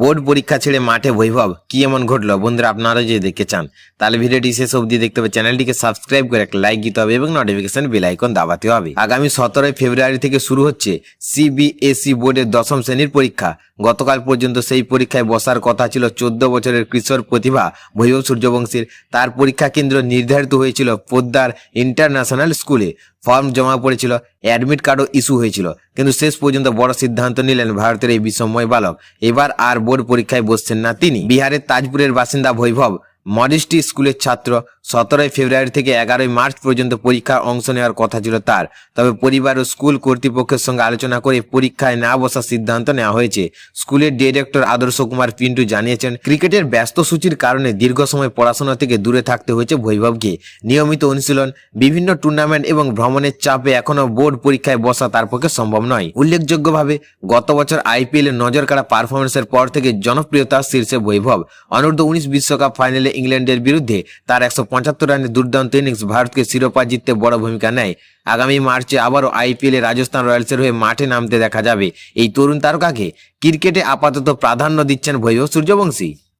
Board পরীক্ষা ছেড়ে মাঠে বৈভব, কি এমন ঘটলো? বন্ধুরা, আপনারা যদি দেখতে চান তাহলে ভিডিওটি শেষ অবধি দেখতে হবে। চ্যানেলটিকে সাবস্ক্রাইব করে একটা লাইক দিতে হবে এবং নোটিফিকেশন বেল আইকন দাবাতে হবে। আগামী 17 ফেব্রুয়ারি থেকে শুরু হচ্ছে সিবিএসই বোর্ডের 10ম শ্রেণীর পরীক্ষা। গতকাল পর্যন্ত সেই পরীক্ষায় বসার কথা ছিল 14 বছরের কিশোর প্রতিভা বৈভব সূর্যবংশীর। তার পরীক্ষা কেন্দ্র নির্ধারিত হয়েছিল পোদ্দার ইন্টারন্যাশনাল স্কুলে। ফর্ম জমা পড়েছিল, অ্যাডমিট কার্ডও ইস্যু হয়েছিল, কিন্তু শেষ পর্যন্ত বড় সিদ্ধান্ত নিলেন ভারতের এই বিস্ময় বালক। এবার আর বোর্ড পরীক্ষায় বসছেন না তিনি। বিহারের তাজপুরের বাসিন্দা বৈভব মডেস্টি স্কুলের ছাত্র। 17 ফেব্রুয়ারি থেকে 11 মার্চ পর্যন্ত পরীক্ষায় অংশ নেওয়ার কথা ছিল তার। তবে পরিবার ও স্কুল কর্তৃপক্ষের সঙ্গে আলোচনা করে পরীক্ষায় না বসার সিদ্ধান্ত নেওয়া হয়েছে। স্কুলের ডিরেক্টর আদর্শ কুমার পিন্টু জানিয়েছেন, ক্রিকেটের ব্যস্ত সূচির কারণে দীর্ঘ সময় পড়াশোনা থেকে দূরে থাকতে হয়েছে বৈভবকে। নিয়মিত অনুশীলন, বিভিন্ন টুর্নামেন্ট এবং ভ্রমণের চাপে এখনও বোর্ড পরীক্ষায় বসা তার পক্ষে সম্ভব নয়। উল্লেখযোগ্যভাবে গত বছর আইপিএল এ নজর কাড়া পারফরমেন্সের পর থেকে জনপ্রিয়তার শীর্ষে বৈভব। অনূর্ধ্ব 19 বিশ্বকাপ ফাইনালে ইংল্যান্ডের বিরুদ্ধে তার 175 রানের দুর্দান্ত ইনিংস ভারতকে শিরোপা জিততে বড় ভূমিকা নেয়। আগামী মার্চে আবারও আইপিএলে রাজস্থান রয়্যালসের হয়ে মাঠে নামতে দেখা যাবে এই তরুণ তারকাকে। ক্রিকেটে আপাতত প্রাধান্য দিচ্ছেন বৈভব সূর্যবংশী।